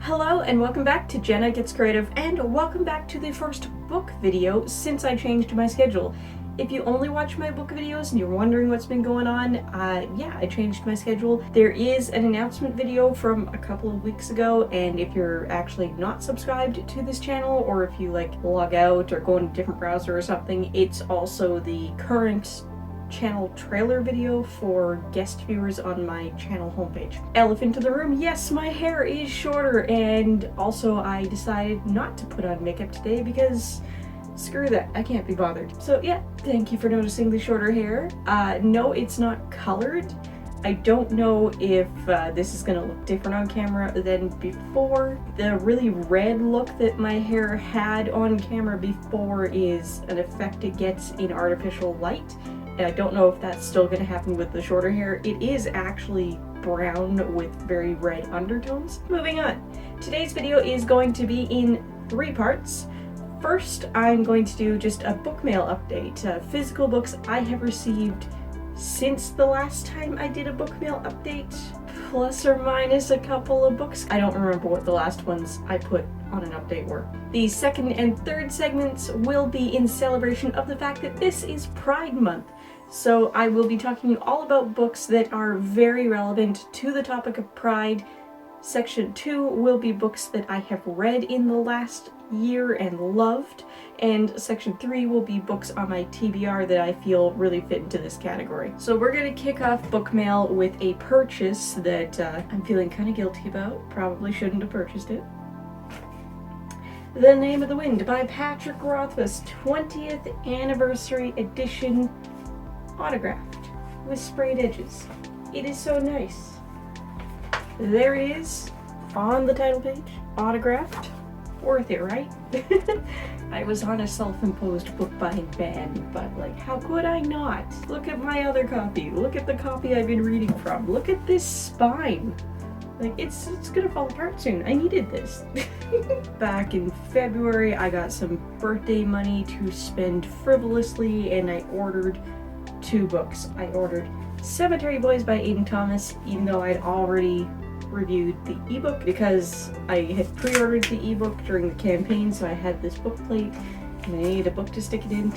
Hello and welcome back to Jenna Gets Creative, and welcome back to the first book video since I changed my schedule. If you only watch my book videos and you're wondering what's been going on, yeah, I changed my schedule. There is an announcement video from a couple of weeks ago, and if you're actually not subscribed to this channel, or if you log out or go in a different browser or something, it's also the current channel trailer video for guest viewers on my channel homepage. Elephant in the room, yes, my hair is shorter, and also I decided not to put on makeup today because screw that, I can't be bothered. So yeah, thank you for noticing the shorter hair. No, it's not colored. I don't know if this is gonna look different on camera than before. The really red look that my hair had on camera before is an effect it gets in artificial light. And I don't know if that's still going to happen with the shorter hair. It is actually brown with very red undertones. Moving on. Today's video is going to be in 3 parts. First, I'm going to do just a book mail update. Physical books I have received since the last time I did a book mail update, plus or minus a couple of books. I don't remember what the last ones I put on an update were. The second and third segments will be in celebration of the fact that this is Pride Month. So I will be talking all about books that are very relevant to the topic of Pride. Section 2 will be books that I have read in the last year and loved, and Section 3 will be books on my TBR that I feel really fit into this category. So we're going to kick off book mail with a purchase that I'm feeling kind of guilty about. Probably shouldn't have purchased it. The Name of the Wind by Patrick Rothfuss, 20th Anniversary Edition, autographed with sprayed edges. It is so nice. There it is on the title page, autographed. Worth it, right? I was on a self-imposed book buying ban, but how could I not? Look at my other copy. Look at the copy I've been reading from. Look at this spine. It's gonna fall apart soon. I needed this. Back in February, I got some birthday money to spend frivolously, and I ordered 2 books. I ordered Cemetery Boys by Aidan Thomas, even though I'd already reviewed the ebook because I had pre-ordered the ebook during the campaign, so I had this book plate and I needed a book to stick it in.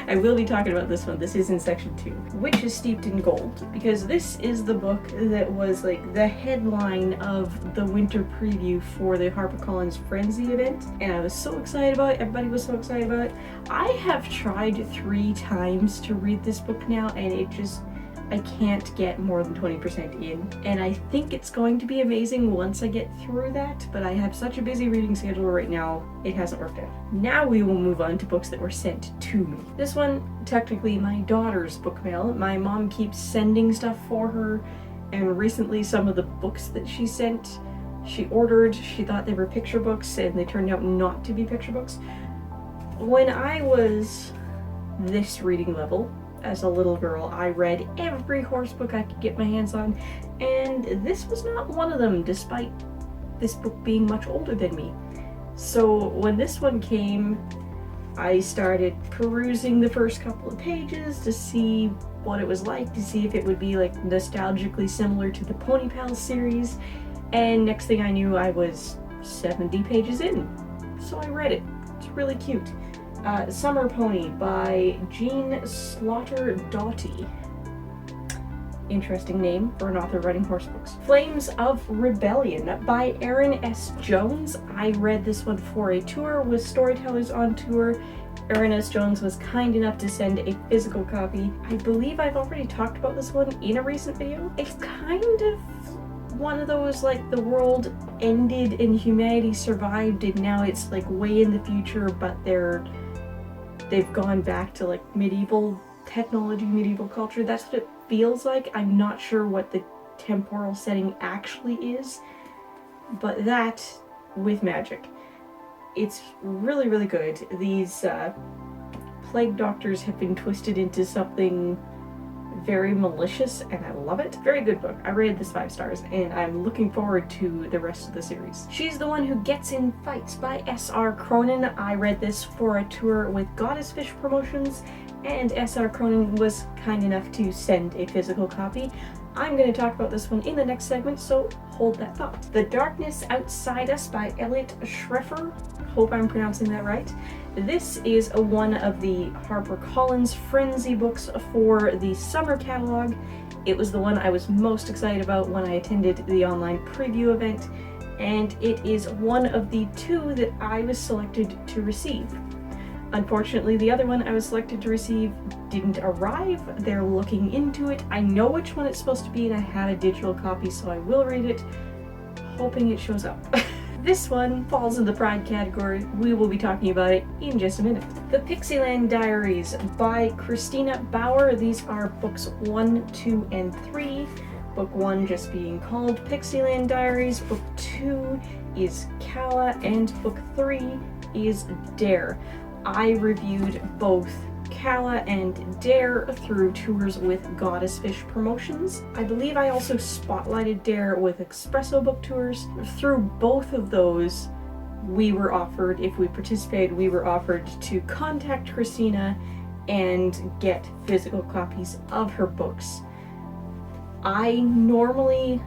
I will be talking about this one. This is in section 2, which is Steeped in Gold, because this is the book that was the headline of the winter preview for the HarperCollins Frenzy event, and I was so excited about it. Everybody was so excited about it. I have tried 3 times to read this book now, and I can't get more than 20% in, and I think it's going to be amazing once I get through that, but I have such a busy reading schedule right now, it hasn't worked out. Now we will move on to books that were sent to me. This one, technically my daughter's book mail. My mom keeps sending stuff for her, and recently some of the books that she sent, she ordered, she thought they were picture books, and they turned out not to be picture books. When I was this reading level, as a little girl, I read every horse book I could get my hands on, and this was not one of them, despite this book being much older than me. So when this one came, I started perusing the first couple of pages to see what it was like, to see if it would be nostalgically similar to the Pony Pals series, and next thing I knew I was 70 pages in. So I read it. It's really cute. Summer Pony by Jean Slaughter Doughty. Interesting name for an author writing horse books. Flames of Rebellion by Erin S. Jones. I read this one for a tour with Storytellers on Tour. Erin S. Jones was kind enough to send a physical copy. I believe I've already talked about this one in a recent video. It's kind of one of those the world ended and humanity survived, and now it's way in the future, but they've gone back to medieval technology, medieval culture. That's what it feels like. I'm not sure what the temporal setting actually is, but that with magic. It's really, really good. These plague doctors have been twisted into something very malicious, and I love it. Very good book. I rated this 5 stars, and I'm looking forward to the rest of the series. She's the One Who Gets in Fights by S.R. Cronin. I read this for a tour with Goddess Fish Promotions, and S.R. Cronin was kind enough to send a physical copy. I'm going to talk about this one in the next segment, so hold that thought. The Darkness Outside Us by Elliot Schreffer. Hope I'm pronouncing that right. This is one of the HarperCollins Frenzy books for the summer catalog. It was the one I was most excited about when I attended the online preview event, and it is one of the 2 that I was selected to receive. Unfortunately, the other one I was selected to receive didn't arrive. They're looking into it. I know which one it's supposed to be, and I have a digital copy, so I will read it, hoping it shows up. This one falls in the Pride category. We will be talking about it in just a minute. The Pixieland Diaries by Christina Bauer. These are books 1, 2, and 3. Book 1 just being called Pixieland Diaries. Book 2 is Kala, and book 3 is Dare. I reviewed both Kala and Dare through Tours with Goddess Fish Promotions. I believe I also spotlighted Dare with Espresso Book Tours. Through both of those, we were offered, if we participated, we were offered to contact Christina and get physical copies of her books. I normally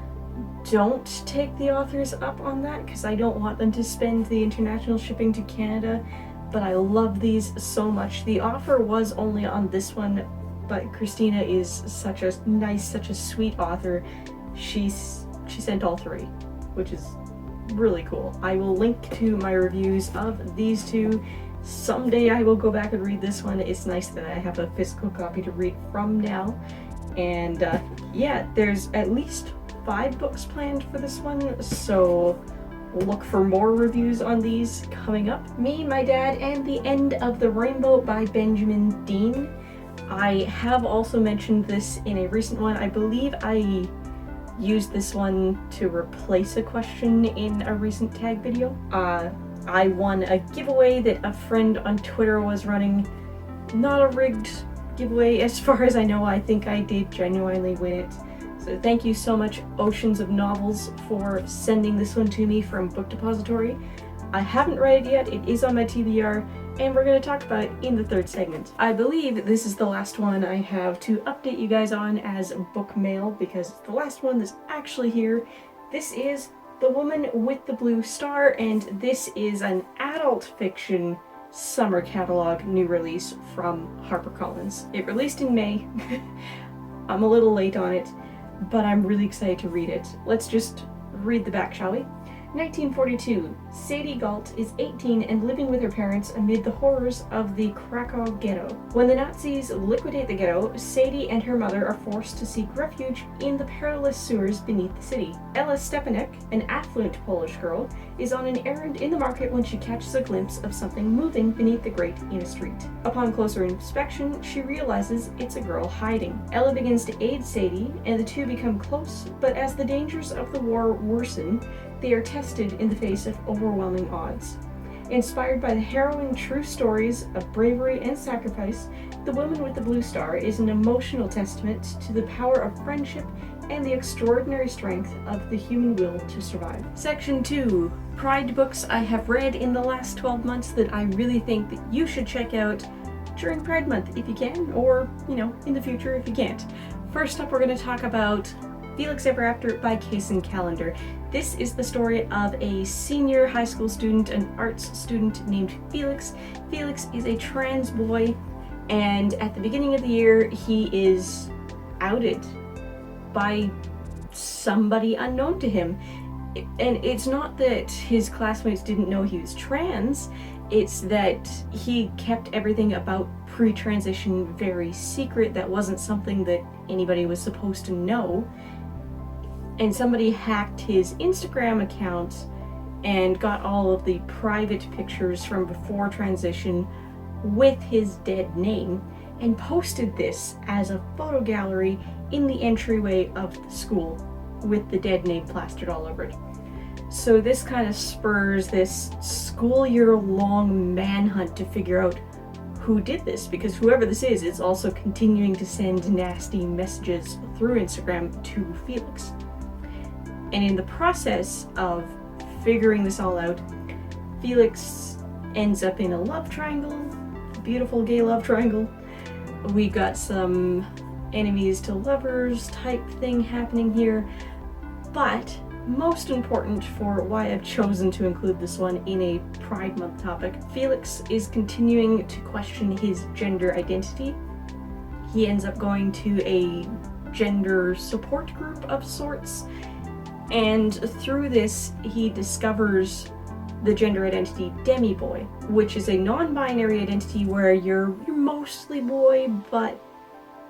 don't take the authors up on that because I don't want them to spend the international shipping to Canada, but I love these so much. The offer was only on this one, but Christina is such a nice, such a sweet author. She sent all 3, which is really cool. I will link to my reviews of these 2. Someday I will go back and read this one. It's nice that I have a physical copy to read from now. And yeah, there's at least 5 books planned for this one, so look for more reviews on these coming up. Me, My Dad, and the End of the Rainbow by Benjamin Dean. I have also mentioned this in a recent one. I believe I used this one to replace a question in a recent tag video. I won a giveaway that a friend on Twitter was running. Not a rigged giveaway as far as I know. I think I did genuinely win it. So thank you so much, Oceans of Novels, for sending this one to me from Book Depository. I haven't read it yet, it is on my TBR, and we're going to talk about it in the 3rd segment. I believe this is the last one I have to update you guys on as book mail, because it's the last one that's actually here. This is The Woman with the Blue Star, and this is an adult fiction summer catalog new release from HarperCollins. It released in May. I'm a little late on it, but I'm really excited to read it. Let's just read the back, shall we? 1942. Sadie Galt is 18 and living with her parents amid the horrors of the Krakow ghetto. When the Nazis liquidate the ghetto, Sadie and her mother are forced to seek refuge in the perilous sewers beneath the city. Ella Stepanek, an affluent Polish girl, is on an errand in the market when she catches a glimpse of something moving beneath the grate in a street. Upon closer inspection, she realizes it's a girl hiding. Ella begins to aid Sadie, and the two become close, but as the dangers of the war worsen, they are tested in the face of overwhelming odds. Inspired by the harrowing true stories of bravery and sacrifice, The Woman with the Blue Star is an emotional testament to the power of friendship and the extraordinary strength of the human will to survive. Section 2. Pride books I have read in the last 12 months that I really think that you should check out during Pride Month if you can, or, in the future if you can't. First up, we're going to talk about Felix Ever After by Kaysen Callender. This is the story of a senior high school student, an arts student named Felix. Felix is a trans boy, and at the beginning of the year, he is outed by somebody unknown to him. And it's not that his classmates didn't know he was trans, it's that he kept everything about pre-transition very secret. That wasn't something that anybody was supposed to know. And somebody hacked his Instagram account and got all of the private pictures from before transition with his dead name and posted this as a photo gallery in the entryway of the school with the dead name plastered all over it. So this kind of spurs this school year long manhunt to figure out who did this, because whoever this is also continuing to send nasty messages through Instagram to Felix. And in the process of figuring this all out, Felix ends up in a love triangle, a beautiful gay love triangle. We got some enemies to lovers type thing happening here, but most important for why I've chosen to include this one in a Pride Month topic, Felix is continuing to question his gender identity. He ends up going to a gender support group of sorts, and through this he discovers the gender identity demi-boy, which is a non-binary identity where you're mostly boy, but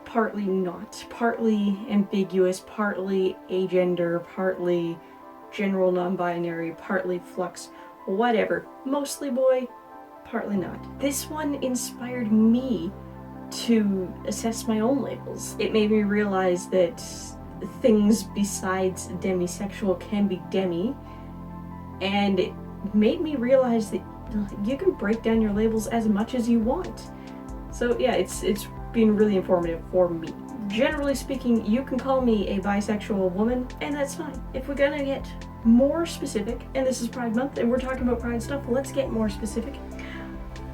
partly not. Partly ambiguous, partly agender, partly general non-binary, partly flux, whatever. Mostly boy, partly not. This one inspired me to assess my own labels. It made me realize that things besides demisexual can be demi, and it made me realize that you can break down your labels as much as you want. So yeah, it's been really informative for me. Generally speaking, you can call me a bisexual woman, and that's fine. If we're gonna get more specific, and this is Pride Month and we're talking about Pride stuff, let's get more specific.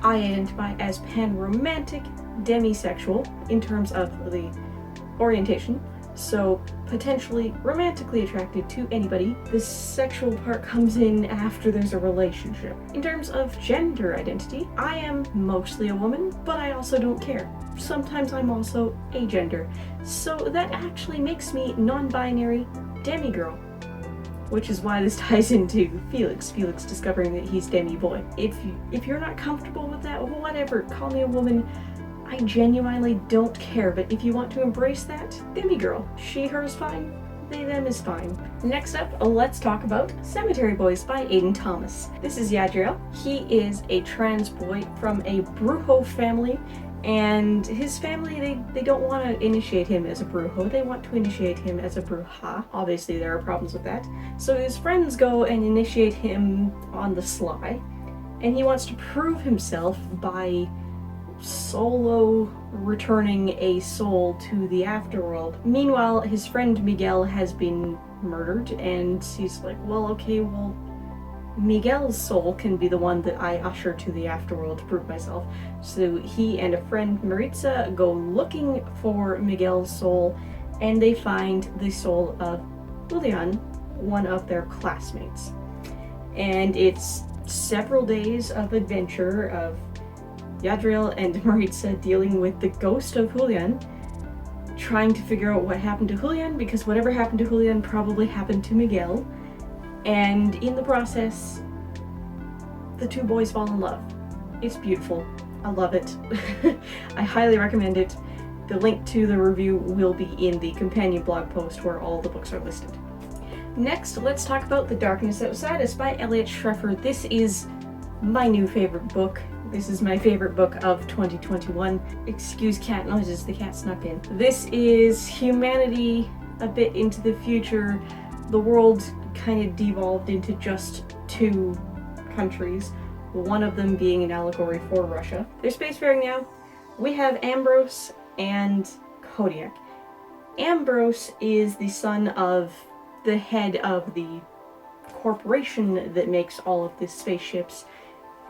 I identify as pan-romantic demisexual in terms of the orientation, so potentially romantically attracted to anybody. The sexual part comes in after there's a relationship. In terms of gender identity, I am mostly a woman, but I also don't care. Sometimes I'm also agender, so that actually makes me non-binary demigirl, which is why this ties into Felix discovering that he's demi-boy. If you're not comfortable with that, whatever, call me a woman. I genuinely don't care, but if you want to embrace that, demigirl. She, her is fine. They, them is fine. Next up, let's talk about Cemetery Boys by Aiden Thomas. This is Yadriel. He is a trans boy from a Brujo family, and his family, they don't want to initiate him as a Brujo, they want to initiate him as a Bruja. Obviously there are problems with that. So his friends go and initiate him on the sly, and he wants to prove himself by solo returning a soul to the afterworld. Meanwhile, his friend Miguel has been murdered, and he's like, well, okay, well, Miguel's soul can be the one that I usher to the afterworld to prove myself. So he and a friend, Maritza, go looking for Miguel's soul, and they find the soul of Julian, one of their classmates. And it's several days of adventure of Yadriel and Maritza dealing with the ghost of Julian, trying to figure out what happened to Julian, because whatever happened to Julian probably happened to Miguel. And in the process, the two boys fall in love. It's beautiful. I love it. I highly recommend it. The link to the review will be in the companion blog post where all the books are listed. Next, let's talk about The Darkness Outside Us by Elliot Schreffer. This is my new favorite book. This is my favorite book of 2021. Excuse cat noises, the cat snuck in. This is humanity a bit into the future. The world kind of devolved into just two countries, one of them being an allegory for Russia. They're spacefaring now. We have Ambrose and Kodiak. Ambrose is the son of the head of the corporation that makes all of the spaceships,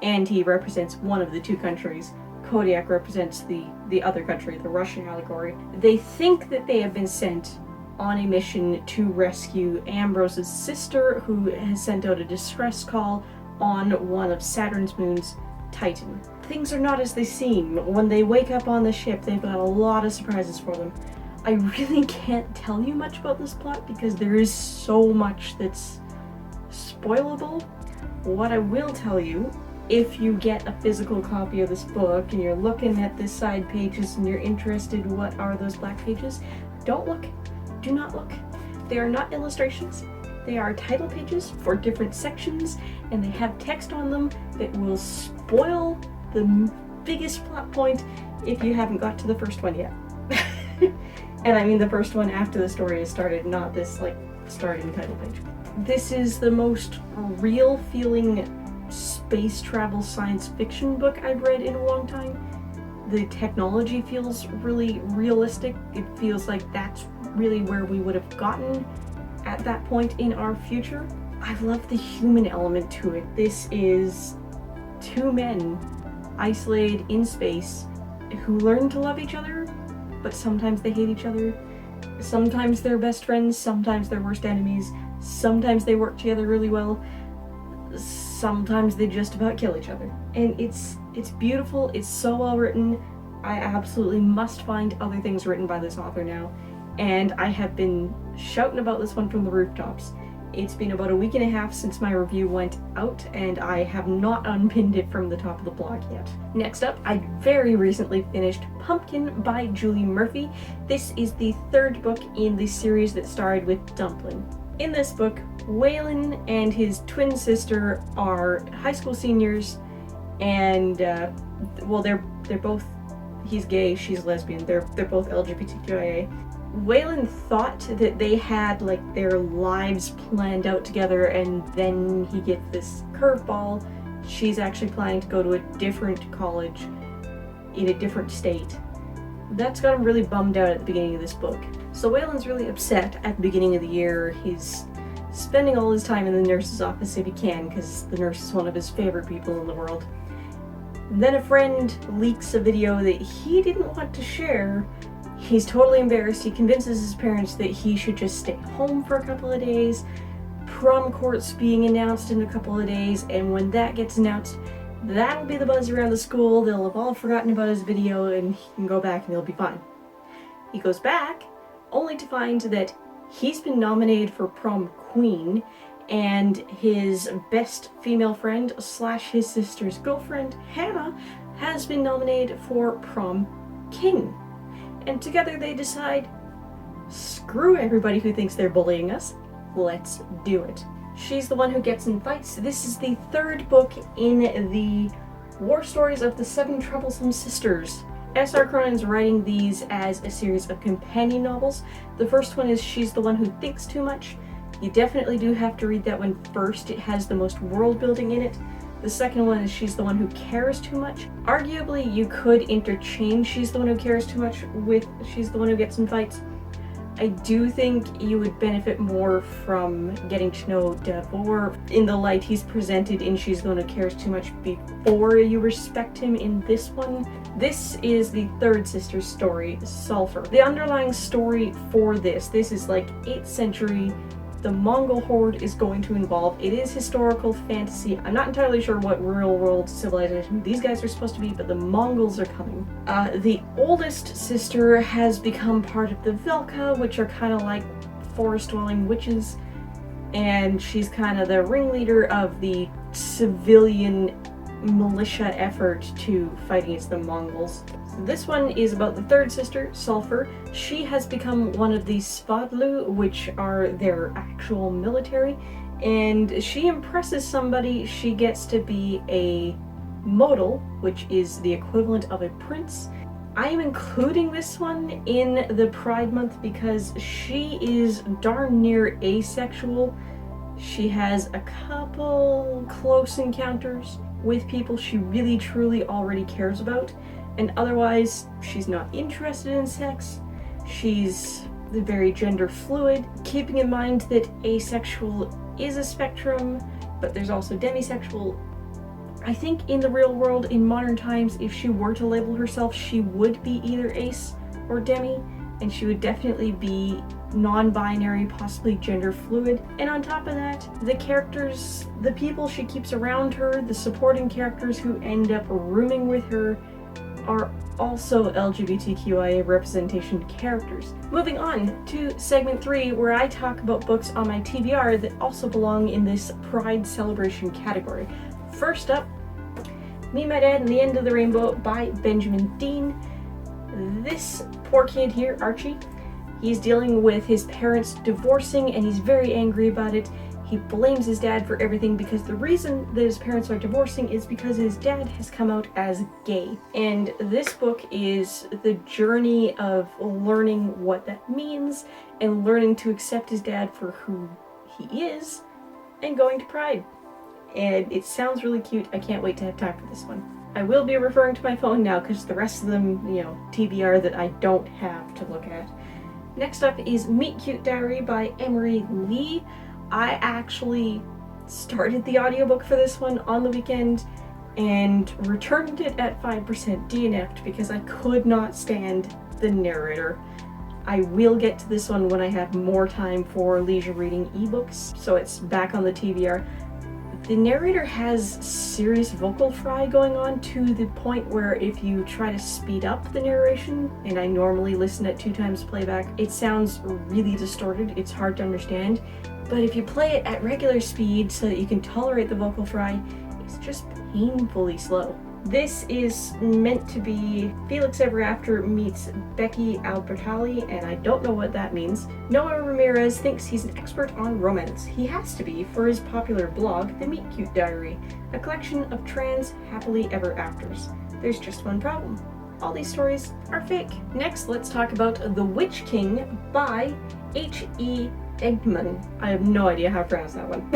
and he represents one of the two countries. Kodiak represents the other country, the Russian allegory. They think that they have been sent on a mission to rescue Ambrose's sister, who has sent out a distress call on one of Saturn's moons, Titan. Things are not as they seem. When they wake up on the ship, they've got a lot of surprises for them. I really can't tell you much about this plot because there is so much that's spoilable. What I will tell you, if you get a physical copy of this book and you're looking at the side pages and you're interested, what are those black pages? Don't look. Do not look. They are not illustrations. They are title pages for different sections, and they have text on them that will spoil the biggest plot point if you haven't got to the first one yet. And I mean the first one after the story has started, not this like starting title page. This is the most real feeling space travel science fiction book I've read in a long time. The technology feels really realistic. It feels like that's really where we would have gotten at that point in our future. I love the human element to it. This is two men isolated in space who learn to love each other, but sometimes they hate each other. Sometimes they're best friends, sometimes they're worst enemies, Sometimes they work together really well. Sometimes they just about kill each other. And it's beautiful. It's so well written. I absolutely must find other things written by this author now. And I have been shouting about this one from the rooftops. It's been about a week and a half since my review went out, and I have not unpinned it from the top of the blog yet. Next up, I very recently finished Pumpkin by Julie Murphy. This is the third book in the series that started with Dumplin'. In this book, Waylon and his twin sister are high school seniors, and well, they're both, he's gay, she's lesbian, they're both LGBTQIA. Waylon thought that they had like their lives planned out together, and then he gets this curveball. She's actually planning to go to a different college in a different state. That's got him really bummed out at the beginning of this book. So Waylon's really upset at the beginning of the year. He's spending all his time in the nurse's office if he can, because the nurse is one of his favorite people in the world. Then a friend leaks a video that he didn't want to share. He's totally embarrassed. He convinces his parents that he should just stay home for a couple of days. Prom court's being announced in a couple of days, and when that gets announced, that'll be the buzz around the school. They'll have all forgotten about his video, and he can go back and he'll be fine. He goes back, only to find that he's been nominated for prom queen, and his best female friend / his sister's girlfriend, Hannah, has been nominated for prom king. And together they decide, screw everybody who thinks they're bullying us, let's do it. She's the one who gets in fights. This is the third book in the War Stories of the Seven Troublesome Sisters. S.R. Cronin's writing these as a series of companion novels. The first one is She's the One Who Thinks Too Much. You definitely do have to read that one first. It has the most world building in it. The second one is She's the One Who Cares Too Much. Arguably, you could interchange She's the One Who Cares Too Much with She's the One Who Gets in Fights. I do think you would benefit more from getting to know Davor in the light he's presented in She's the One Who Cares Too Much before you respect him in this one. This is the third sister's story, Sulphur. The underlying story for this is like 8th century. The Mongol horde is going to involve. It is historical fantasy. I'm not entirely sure what real world civilization these guys are supposed to be, but the Mongols are coming. The oldest sister has become part of the Velka, which are kind of like forest-dwelling witches, and she's kind of the ringleader of the civilian militia effort to fight against the Mongols. This one is about the third sister, Sulphur. She has become one of the Svadlu, which are their actual military, and she impresses somebody. She gets to be a modal, which is the equivalent of a prince. I am including this one in the Pride Month because she is darn near asexual. She has a couple close encounters with people she really truly already cares about, and otherwise she's not interested in sex. She's very gender fluid, keeping in mind that asexual is a spectrum, but there's also demisexual. I think in the real world, in modern times, if she were to label herself, she would be either ace or demi, and she would definitely be non-binary, possibly gender fluid. And on top of that, the characters, the people she keeps around her, the supporting characters who end up rooming with her, are also LGBTQIA representation characters. Moving on to segment 3, where I talk about books on my TBR that also belong in this Pride celebration category. First up, Me, My Dad, and the End of the Rainbow by Benjamin Dean. This poor kid here, Archie, he's dealing with his parents divorcing, and he's very angry about it. He blames his dad for everything because the reason that his parents are divorcing is because his dad has come out as gay. And this book is the journey of learning what that means and learning to accept his dad for who he is and going to Pride. And it sounds really cute. I can't wait to have time for this one. I will be referring to my phone now because the rest of them, TBR that I don't have to look at. Next up is Meet Cute Diary by Emery Lee. I actually started the audiobook for this one on the weekend and returned it at 5% DNF'd because I could not stand the narrator. I will get to this one when I have more time for leisure reading ebooks, so it's back on the TBR. The narrator has serious vocal fry going on to the point where if you try to speed up the narration, and I normally listen at 2 times playback, it sounds really distorted, it's hard to understand. But if you play it at regular speed so that you can tolerate the vocal fry, it's just painfully slow. This is meant to be Felix Ever After meets Becky Albertalli, and I don't know what that means. Noah Ramirez thinks he's an expert on romance. He has to be for his popular blog, The Meet Cute Diary, a collection of trans happily ever afters. There's just one problem. All these stories are fake. Next, let's talk about The Witch King by H.E. Eggman. I have no idea how to pronounce that one.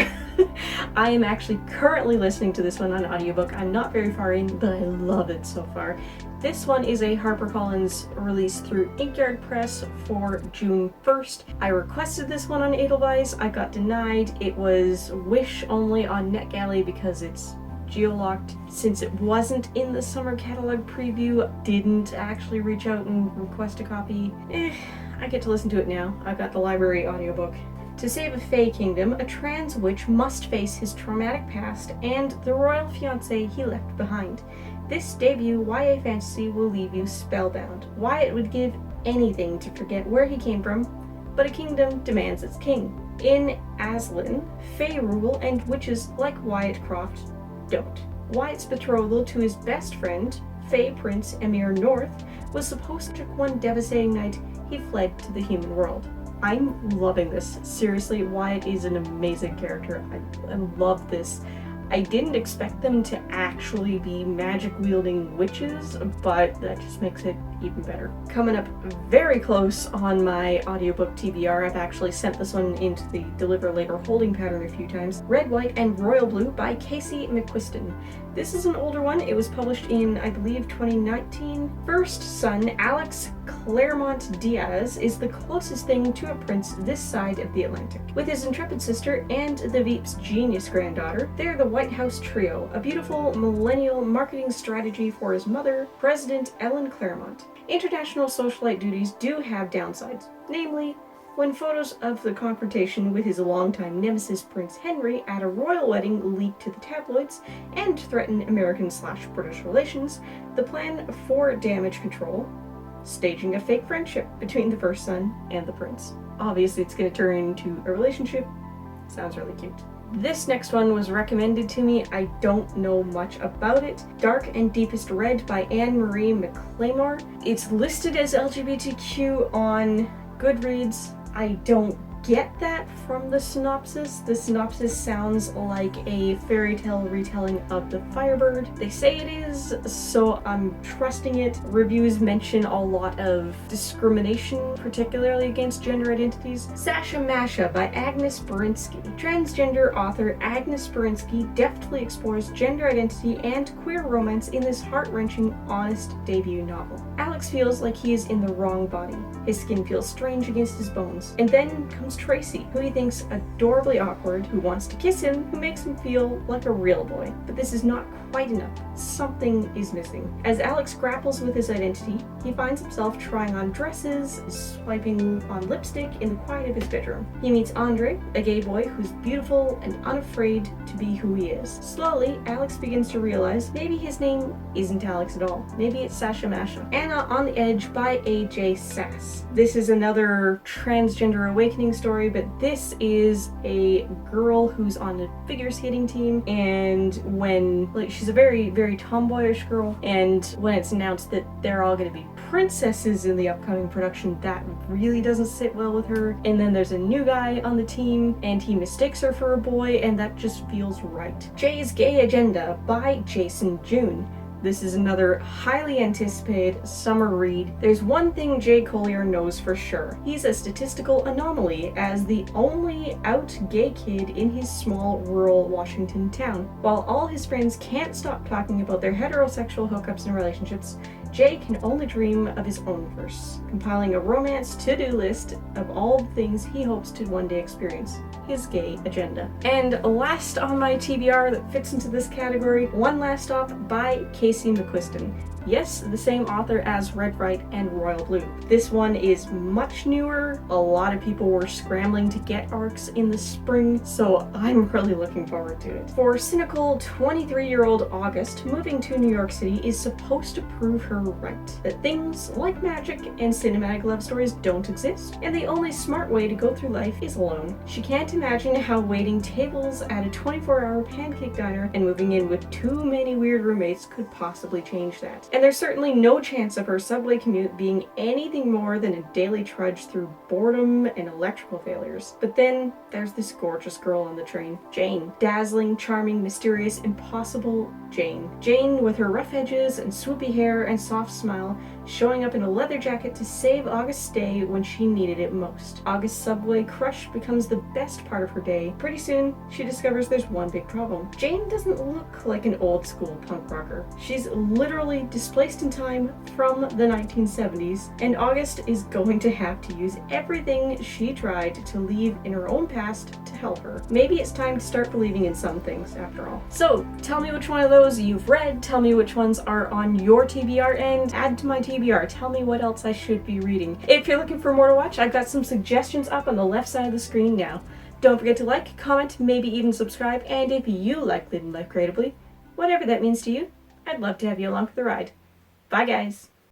I am actually currently listening to this one on audiobook. I'm not very far in, but I love it so far. This one is a HarperCollins release through Inkyard Press for June 1st. I requested this one on Edelweiss. I got denied. It was Wish only on NetGalley because it's geolocked. Since it wasn't in the summer catalog preview, didn't actually reach out and request a copy. I get to listen to it now. I've got the library audiobook. To save a Fae kingdom, a trans witch must face his traumatic past and the royal fiancé he left behind. This debut YA fantasy will leave you spellbound. Wyatt would give anything to forget where he came from, but a kingdom demands its king. In Aslan, Fae rule and witches like Wyatt Croft don't. Wyatt's betrothal to his best friend, Fae Prince Emir North, was supposed to one devastating night he fled to the human world. I'm loving this. Seriously, Wyatt is an amazing character. I love this. I didn't expect them to actually be magic-wielding witches, but that just makes it even better. Coming up very close on my audiobook TBR, I've actually sent this one into the deliver later holding pattern a few times. Red, White, and Royal Blue by Casey McQuiston. This is an older one. It was published in, I believe, 2019. First son, Alex Claremont Diaz, is the closest thing to a prince this side of the Atlantic. With his intrepid sister and the Veep's genius granddaughter, they're the White House Trio, a beautiful millennial marketing strategy for his mother, President Ellen Claremont. International socialite duties do have downsides, namely, when photos of the confrontation with his longtime nemesis Prince Henry at a royal wedding leak to the tabloids and threaten American/British relations, the plan for damage control, staging a fake friendship between the first son and the prince. Obviously it's going to turn into a relationship. Sounds really cute. This next one was recommended to me. I don't know much about it. Dark and Deepest Red by Anne-Marie McClaymore. It's listed as LGBTQ on Goodreads. I don't get that from the synopsis. The synopsis sounds like a fairy tale retelling of The Firebird. They say it is, so I'm trusting it. Reviews mention a lot of discrimination, particularly against gender identities. Sasha Masha by Agnes Berinsky. Transgender author Agnes Berinsky deftly explores gender identity and queer romance in this heart-wrenching, honest debut novel. Alex feels like he is in the wrong body. His skin feels strange against his bones. And then comes Tracy, who he thinks adorably awkward, who wants to kiss him, who makes him feel like a real boy. But this is not quite enough. Something is missing. As Alex grapples with his identity, he finds himself trying on dresses, swiping on lipstick in the quiet of his bedroom. He meets Andre, a gay boy who's beautiful and unafraid to be who he is. Slowly, Alex begins to realize maybe his name isn't Alex at all. Maybe it's Sasha Masha. Anna on the Edge by A.J. Sass. This is another transgender awakening story, but this is a girl who's on a figure skating team, and when, she's a very, very tomboyish girl, and when it's announced that they're all going to be princesses in the upcoming production, that really doesn't sit well with her. And then there's a new guy on the team, and he mistakes her for a boy, and that just feels right. Jay's Gay Agenda by Jason June. This is another highly anticipated summer read. There's one thing Jay Collier knows for sure. He's a statistical anomaly as the only out gay kid in his small rural Washington town. While all his friends can't stop talking about their heterosexual hookups and relationships, Jay can only dream of his own verse, compiling a romance to-do list of all the things he hopes to one day experience. His gay agenda. And last on my TBR that fits into this category, One Last Stop by Casey McQuiston. Yes, the same author as Red, White, and Royal Blue. This one is much newer. A lot of people were scrambling to get ARCs in the spring, so I'm really looking forward to it. For cynical 23-year-old August, moving to New York City is supposed to prove her right. That things like magic and cinematic love stories don't exist, and the only smart way to go through life is alone. She can't imagine how waiting tables at a 24-hour pancake diner and moving in with too many weird roommates could possibly change that. And there's certainly no chance of her subway commute being anything more than a daily trudge through boredom and electrical failures. But then there's this gorgeous girl on the train, Jane. Dazzling, charming, mysterious, impossible Jane. Jane with her rough edges and swoopy hair and soft smile, showing up in a leather jacket to save August's day when she needed it most. August's subway crush becomes the best part of her day. Pretty soon, she discovers there's one big problem. Jane doesn't look like an old school punk rocker. She's literally displaced in time from the 1970s, and August is going to have to use everything she tried to leave in her own past to help her. Maybe it's time to start believing in some things after all. So, tell me which one of those you've read, tell me which ones are on your TBR, and add to my TBR. Tell me what else I should be reading. If you're looking for more to watch, I've got some suggestions up on the left side of the screen now. Don't forget to like, comment, maybe even subscribe, and if you like living life creatively, whatever that means to you, I'd love to have you along for the ride. Bye guys!